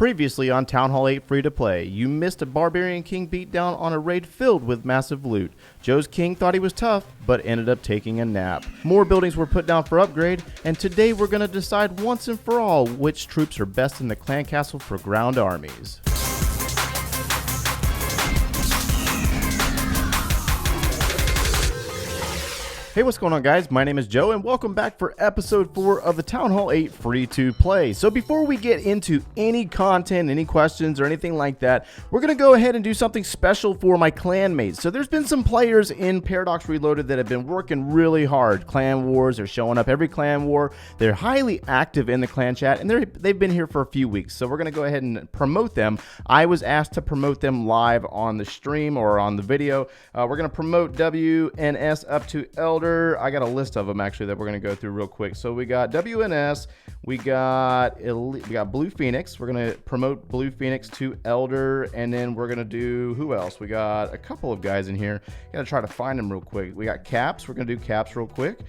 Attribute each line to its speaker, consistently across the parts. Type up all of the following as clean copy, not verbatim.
Speaker 1: Previously on Townhall 8 Free to Play, you missed a Barbarian King beatdown on a raid filled with massive loot. Joe's King thought he was tough, but ended up taking a nap. More buildings were put down for upgrade, and today we're going to decide once and for all which troops are best in the clan castle for ground armies. Hey, what's going on, guys? My name is Joe, and welcome back for episode 4 of the Townhall 8 Free to Play. So before we get into any content, any questions, or anything like that, we're going to go ahead and do something special for my clan mates. So there's been some players in PDX Reloaded that have been working really hard. Clan wars, they're showing up every clan war. They're highly active in the clan chat, and they've been here for a few weeks. So we're going to go ahead and promote them. I was asked to promote them live on the stream or on the video. We're going to promote WNS up to Elder. I got a list of them actually that we're going to go through real quick. So we got WNS, we got Blue Phoenix. We're going to promote Blue Phoenix to Elder, and then we're going to do, who else? We got a couple of guys in here. Got to try to find them real quick. We got Caps. We're going to do Caps real quick.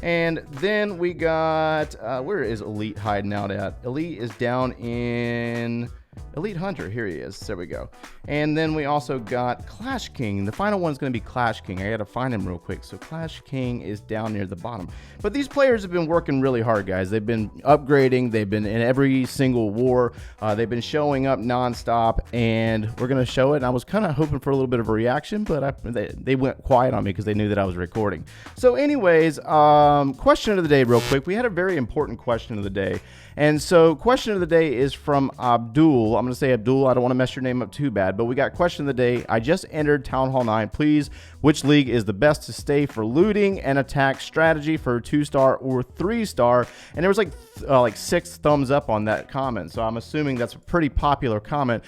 Speaker 1: And then we got, where is Elite hiding out at? Elite is down in Elite Hunter. Here he is. There we go. And then we also got Clash King. The final one's going to be Clash King. I got to find him real quick. So Clash King is down near the bottom. But these players have been working really hard, guys. They've been upgrading. They've been in every single war. They've been showing up nonstop, and we're going to show it. And I was kind of hoping for a little bit of a reaction, but they went quiet on me because they knew that I was recording. So anyways, question of the day real quick. We had a very important question of the day. And so question of the day is from Abdul. I'm going to say Abdul. I don't want to mess your name up too bad, but we got question of the day. I just entered Townhall 9. Please, which league is the best to stay for looting and attack strategy for 2-star or 3-star? And there was like 6 thumbs up on that comment. So I'm assuming that's a pretty popular comment.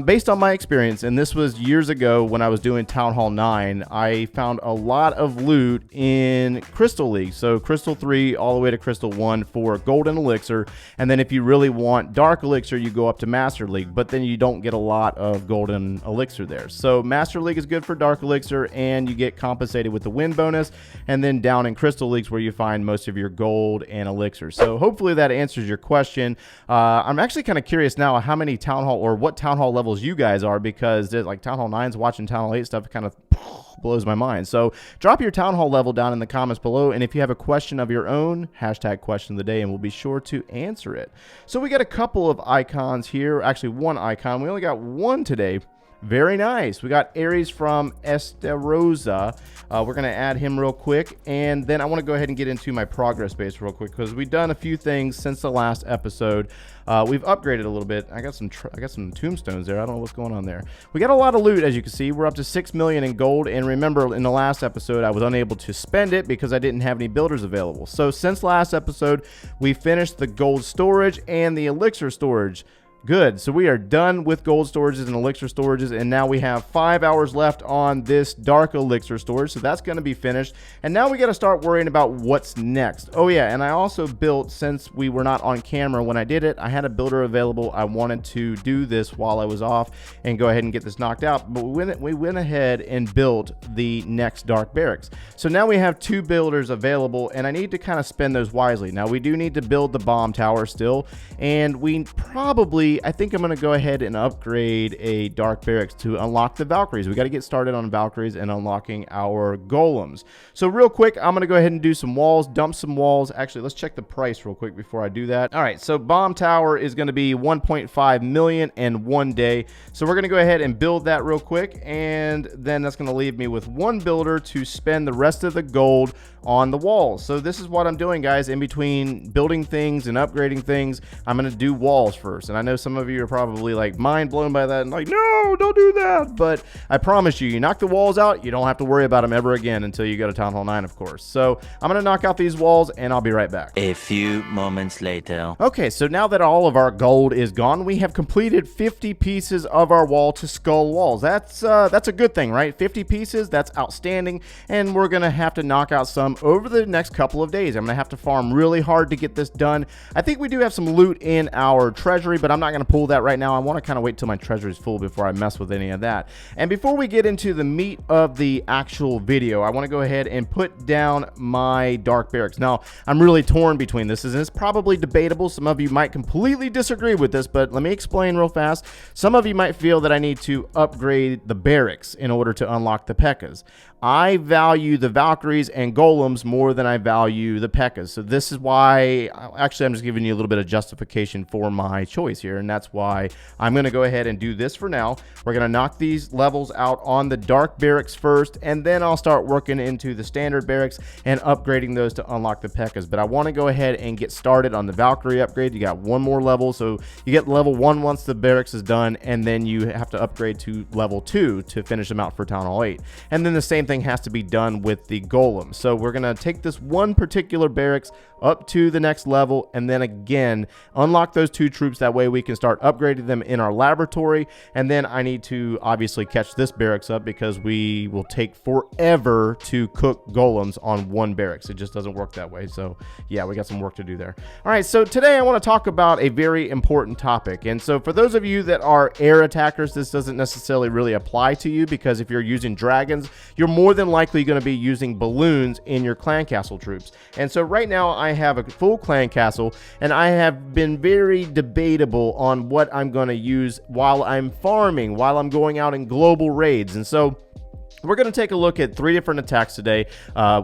Speaker 1: Based on my experience, and this was years ago when I was doing Townhall 9, I found a lot of loot in Crystal League. So Crystal 3 all the way to Crystal 1 for Golden Elixir. And then if you really want Dark Elixir, you go up to Master League, but then you don't get a lot of Golden Elixir there. So Master League is good for Dark Elixir, and you get compensated with the win bonus. And then down in Crystal Leagues where you find most of your gold and Elixir. So hopefully that answers your question. I'm actually kind of curious now how many Townhall or what Townhall levels you guys are, because like Townhall 9's watching Townhall 8 stuff kind of blows my mind. So drop your Townhall level down in the comments below, and if you have a question of your own, hashtag question of the day, and we'll be sure to answer it. So we got a couple of icons here, actually one icon. We only got one today. Very nice. We got Aries from Esterosa. We're going to add him real quick, and then I want to go ahead and get into my progress base real quick, because we've done a few things since the last episode. We've upgraded a little bit. I got some tombstones there. I don't know what's going on there. We got a lot of loot, as you can see. We're up to 6 million in gold, and remember, in the last episode, I was unable to spend it because I didn't have any builders available. So since last episode, we finished the gold storage and the elixir storage. Good. So we are done with gold storages and elixir storages, and now we have 5 hours left on this dark elixir storage, so that's going to be finished. And now we got to start worrying about what's next. Oh yeah, and I also built, since we were not on camera when I did it, I had a builder available. I wanted to do this while I was off and go ahead and get this knocked out, but we went ahead and built the next dark barracks. So now we have 2 builders available, and I need to kind of spend those wisely. Now we do need to build the bomb tower still, and we probably, I think I'm going to go ahead and upgrade a Dark Barracks to unlock the Valkyries. We got to get started on Valkyries and unlocking our golems. So real quick, I'm going to go ahead and do some walls, dump some walls. Actually, let's check the price real quick before I do that. All right, so bomb tower is going to be 1.5 million in 1 day. So we're going to go ahead and build that real quick, and then that's going to leave me with 1 builder to spend the rest of the gold on the walls. So this is what I'm doing, guys. In between building things and upgrading things, I'm going to do walls first. And I know some of you are probably like mind blown by that and like, no, don't do that. But I promise you, you knock the walls out, you don't have to worry about them ever again until you go to Townhall 9, of course. So I'm going to knock out these walls, and I'll be right back.
Speaker 2: A few moments later.
Speaker 1: Okay, so now that all of our gold is gone, we have completed 50 pieces of our wall to skull walls. That's a good thing, right? 50 pieces, that's outstanding. And we're going to have to knock out some over the next couple of days. I'm going to have to farm really hard to get this done. I think we do have some loot in our treasury, but I'm not not going to pull that right now. I want to kind of wait till my treasury is full before I mess with any of that. And before we get into the meat of the actual video, I want to go ahead and put down my Dark Barracks. Now, I'm really torn between this, and it's probably debatable. Some of you might completely disagree with this, but let me explain real fast. Some of you might feel that I need to upgrade the Barracks in order to unlock the P.E.K.K.A.s. I value the Valkyries and Golems more than I value the P.E.K.K.A.s. So this is why, actually, I'm just giving you a little bit of justification for my choice here, and that's why I'm going to go ahead and do this for now. We're going to knock these levels out on the Dark Barracks first, and then I'll start working into the Standard Barracks and upgrading those to unlock the P.E.K.K.A.s. But I want to go ahead and get started on the Valkyrie upgrade. You got one more level, so you get level 1 once the Barracks is done, and then you have to upgrade to level 2 to finish them out for Townhall 8. And then the same thing has to be done with the Golem. So we're going to take this one particular Barracks up to the next level, and then again unlock those 2 troops. That way we can start upgrading them in our laboratory. And then I need to obviously catch this Barracks up, because we will take forever to cook Golems on one Barracks. It just doesn't work that way. So yeah, we got some work to do there. All right, so today I want to talk about a very important topic. And so for those of you that are air attackers, this doesn't necessarily really apply to you, because if you're using dragons, you're more than likely going to be using balloons in your clan castle troops. And so right now I have a full clan castle, and I have been very debatable on what I'm going to use while I'm farming, while I'm going out in global raids. And so we're going to take a look at 3 different attacks today,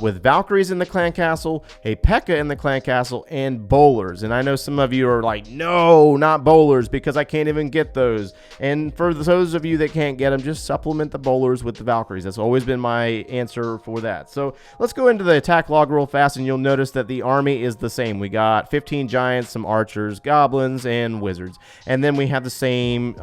Speaker 1: with Valkyries in the clan castle, a P.E.K.K.A. in the clan castle, and bowlers. And I know some of you are like, no, not bowlers, because I can't even get those. And for those of you that can't get them, just supplement the bowlers with the Valkyries. That's always been my answer for that. So let's go into the attack log real fast, and you'll notice that the army is the same. We got 15 giants, some archers, goblins, and wizards. And then we have the same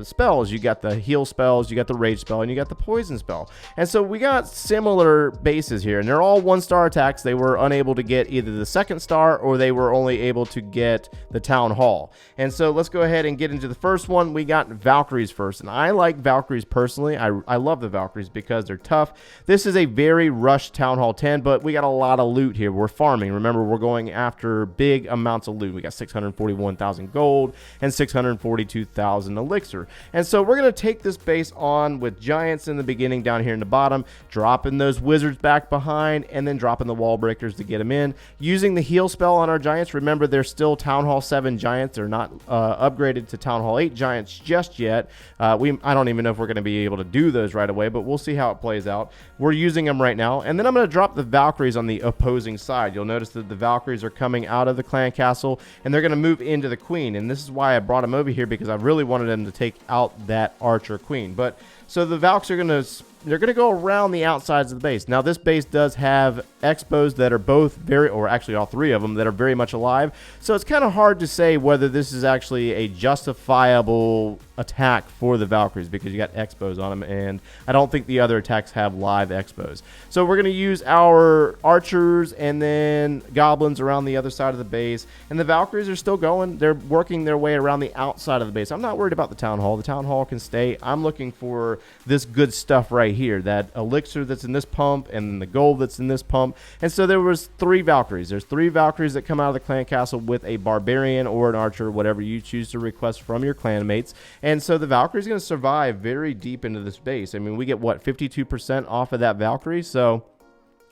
Speaker 1: spells. You got the heal spells, you got the rage spell, and you got the poison spell. And so we got similar bases here, and they're all 1-star attacks. They were unable to get either the 2nd star, or they were only able to get the Town Hall. And so let's go ahead and get into the first one. We got Valkyries first, and I like Valkyries personally. I love the Valkyries because they're tough. This is a very rushed Town Hall 10, but we got a lot of loot here. We're farming. Remember, we're going after big amounts of loot. We got 641,000 gold and 642,000 elixir. And so we're going to take this base on with giants in the beginning, down here in the bottom, dropping those wizards back behind, and then dropping the wall breakers to get them in. Using the heal spell on our giants. Remember, they're still Town Hall 7 giants. They're not upgraded to Town Hall 8 giants just yet. I don't even know if we're going to be able to do those right away, but we'll see how it plays out. We're using them right now. And then I'm going to drop the Valkyries on the opposing side. You'll notice that the Valkyries are coming out of the clan castle, and they're going to move into the queen. And this is why I brought them over here, because I really wanted them to take out that archer queen. But so the Valks are going to they're going to go around the outsides of the base. Now, this base does have expos that are both or actually all 3 of them, that are very much alive. So it's kind of hard to say whether this is actually a justifiable attack for the Valkyries, because you got expos on them, and I don't think the other attacks have live expos. So we're going to use our archers and then goblins around the other side of the base, and the Valkyries are still going. They're working their way around the outside of the base. I'm not worried about the Town Hall. The Town Hall can stay. I'm looking for this good stuff right here, that elixir that's in this pump and the gold that's in this pump. And so there was 3 Valkyries. There's 3 Valkyries that come out of the clan castle with a barbarian or an archer, whatever you choose to request from your clanmates. And so the Valkyrie is going to survive very deep into this base. I mean, we get, what, 52% off of that Valkyrie? So,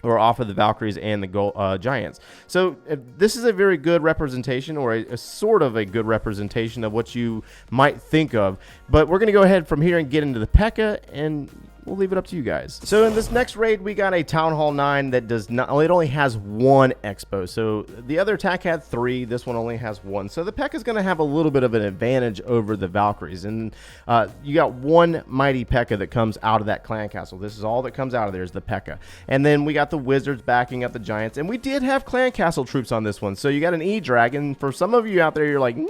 Speaker 1: or off of the Valkyries and the giants. So this is a very good representation, or a sort of a good representation of what you might think of. But we're going to go ahead from here and get into the P.E.K.K.A., and we'll leave it up to you guys. So in this next raid, we got a Town Hall 9 that does not, it only has 1 expo. So the other attack had 3. This one only has 1. So the P.E.K.K.A. is going to have a little bit of an advantage over the Valkyries. And you got 1 mighty P.E.K.K.A. that comes out of that clan castle. This is all that comes out of there is the P.E.K.K.A. And then we got the wizards backing up the giants. And we did have clan castle troops on this one. So you got an E-Dragon. For some of you out there, you're like, no!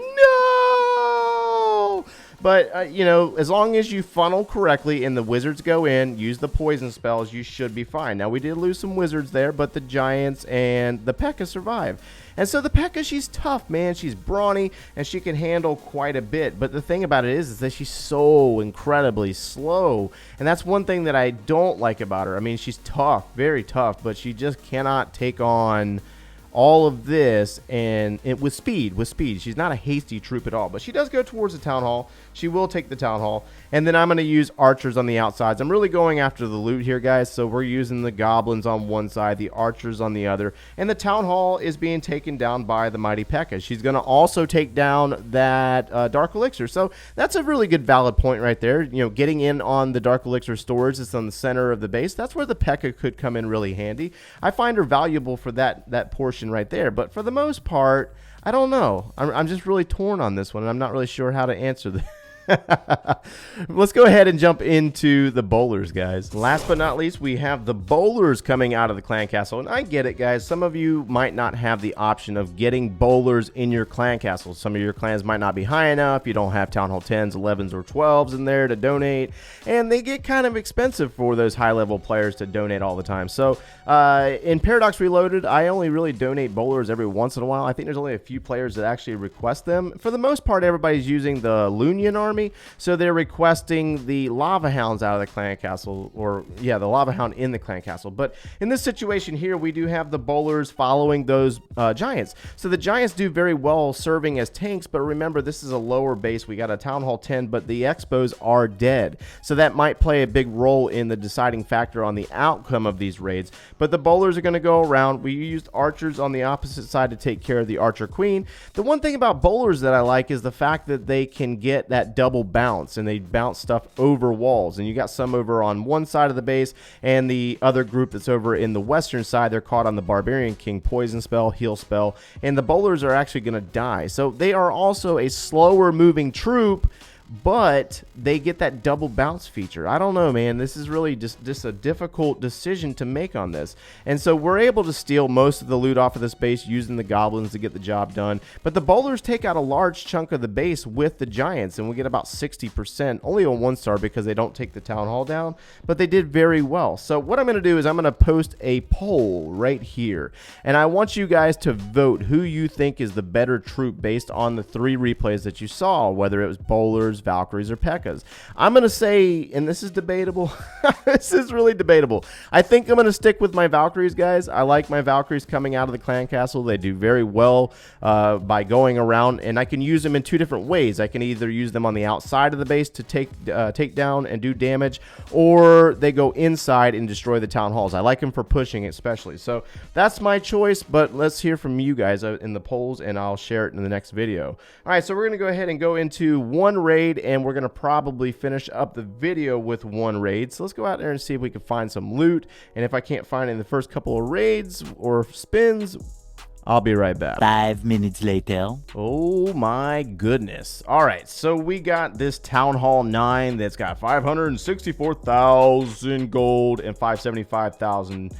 Speaker 1: But, you know, as long as you funnel correctly and the wizards go in, use the poison spells, you should be fine. Now, we did lose some wizards there, but the giants and the P.E.K.K.A. survive. And so the P.E.K.K.A., she's tough, man. She's brawny, and she can handle quite a bit. But the thing about it is that she's so incredibly slow. And that's one thing that I don't like about her. I mean, she's tough, very tough, but she just cannot take on all of this and with speed. She's not a hasty troop at all, but she does go towards the Town Hall. She will take the Town Hall, and then I'm going to use archers on the outsides. I'm really going after the loot here, guys, so we're using the goblins on one side, the archers on the other, and the Town Hall is being taken down by the mighty P.E.K.K.A. She's going to also take down that Dark Elixir, so that's a really good valid point right there. You know, getting in on the Dark Elixir storage is on the center of the base. That's where the P.E.K.K.A. could come in really handy. I find her valuable for that portion right there, but for the most part, I don't know. I'm just really torn on this one, and I'm not really sure how to answer this. Let's go ahead and jump into the bowlers, guys. Last but not least, we have the bowlers coming out of the clan castle. And I get it, guys. Some of you might not have the option of getting bowlers in your clan castle. Some of your clans might not be high enough. You don't have Town Hall 10s, 11s, or 12s in there to donate. And they get kind of expensive for those high-level players to donate all the time. So in PDX Reloaded, I only really donate bowlers every once in a while. I think there's only a few players that actually request them. For the most part, everybody's using the Lunian army. So they're requesting the lava hounds out of the clan castle, or yeah, the lava hound in the clan castle. But in this situation here, we do have the bowlers following those giants. So the giants do very well serving as tanks, but remember, this is a lower base. We got a Town Hall 10, but the expos are dead. So that might play a big role in the deciding factor on the outcome of these raids. But the bowlers are going to go around. We used archers on the opposite side to take care of the archer queen. The one thing about bowlers that I like is the fact that they can get that double bounce, and they bounce stuff over walls. And you got some over on one side of the base, and the other group that's over in the western side, they're caught on the Barbarian King poison spell, heal spell, and the bowlers are actually going to die. So they are also a slower moving troop, but they get that double bounce feature. I don't know, man. This is really just a difficult decision to make on this. And so we're able to steal most of the loot off of this base using the goblins to get the job done. But the bowlers take out a large chunk of the base with the giants, and we get about 60%, only on 1-star because they don't take the Town Hall down, but they did very well. So what I'm going to do is I'm going to post a poll right here, and I want you guys to vote who you think is the better troop based on the 3 replays that you saw, whether it was bowlers, Valkyries, or P.E.K.K.A.s. I'm going to say, and this is debatable, this is really debatable. I think I'm going to stick with my Valkyries, guys. I like my Valkyries coming out of the clan castle. They do very well by going around, and I can use them in 2 different ways. I can either use them on the outside of the base to take down and do damage, or they go inside and destroy the town halls. I like them for pushing especially. So that's my choice, but let's hear from you guys in the polls, and I'll share it in the next video. All right, so we're going to go ahead and go into one raid, and we're going to probably finish up the video with one raid. So let's go out there and see if we can find some loot, and if I can't find it in the first couple of raids or spins, I'll be right back.
Speaker 2: 5 minutes later.
Speaker 1: Oh my goodness. All right, so we got this Town Hall 9 that's got 564,000 gold and 575,000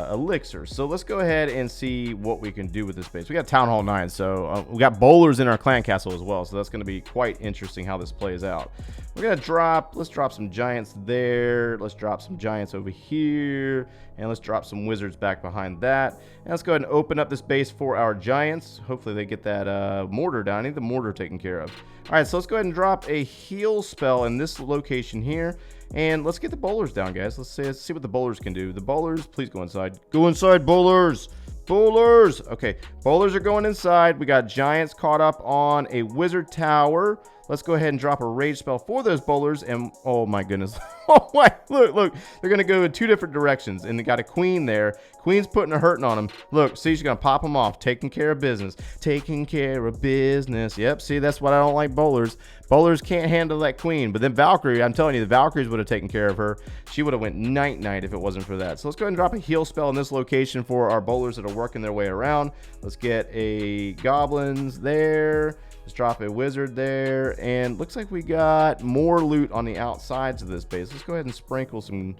Speaker 1: elixir. So let's go ahead and see what we can do with this base. We got Town Hall 9, so we got bowlers in our clan castle as well, so that's going to be quite interesting how this plays out. We're going to let's drop some giants there, let's drop some giants over here, and let's drop some wizards back behind that. And let's go ahead and open up this base for our giants. Hopefully they get that mortar down. I need the mortar taken care of. All right, so let's go ahead and drop a heal spell in this location here. And let's get the bowlers down, guys. Let's see what the bowlers can do. The bowlers, please go inside. Go inside, bowlers. Bowlers. Okay, bowlers are going inside. We got giants caught up on a wizard tower. Let's go ahead and drop a rage spell for those bowlers. And oh my goodness. Oh my, look. They're going to go in 2 different directions. And they got a queen there. Queen's putting a hurting on them. Look, see, she's going to pop them off. Taking care of business. Taking care of business. Yep, see, that's what I don't like bowlers. Bowlers can't handle that queen. But then Valkyrie, I'm telling you, the Valkyries would have taken care of her. She would have went night-night if it wasn't for that. So let's go ahead and drop a heal spell in this location for our bowlers that are working their way around. Let's get a goblins there. Let's drop a wizard there, and looks like we got more loot on the outsides of this base. Let's go ahead and sprinkle some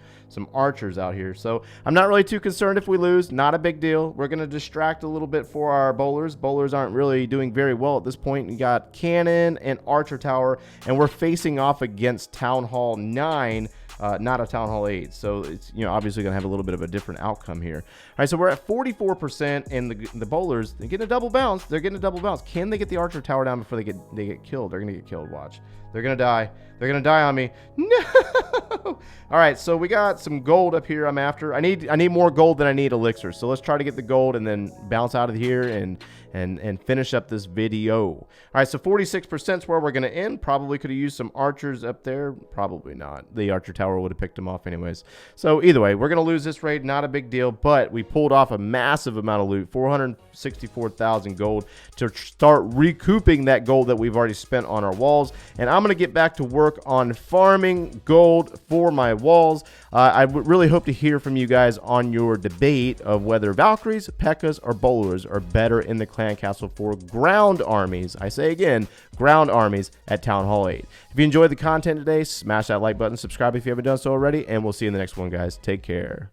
Speaker 1: archers out here. So I'm not really too concerned if we lose. Not a big deal. We're going to distract a little bit for our bowlers. Bowlers aren't really doing very well at this point. We got cannon and archer tower, and we're facing off against Town Hall 9 not a Town Hall 8. So it's, you know, obviously going to have a little bit of a different outcome here. All right, so we're at 44%, and the bowlers, they're getting a double bounce. They're getting a double bounce. Can they get the archer tower down before they get killed? They're going to get killed. Watch. They're going to die. They're going to die on me. No! All right, so we got some gold up here I'm after. I need more gold than I need elixir. So let's try to get the gold and then bounce out of here and finish up this video. All right, so 46% is where we're going to end. Probably could have used some archers up there. Probably not. The archer tower would have picked them off anyways. So either way, we're going to lose this raid. Not a big deal, but we pulled off a massive amount of loot, 464,000 gold, to start recouping that gold that we've already spent on our walls. And I'm going to get back to work on farming gold for my walls. I would really hope to hear from you guys on your debate of whether Valkyries, P.E.K.K.A.s, or bowlers are better in the clan castle for ground armies. I say again, ground armies at Town Hall 8. If you enjoyed the content today, smash that like button, subscribe if you haven't done so already, and we'll see you in the next one, guys. Take care.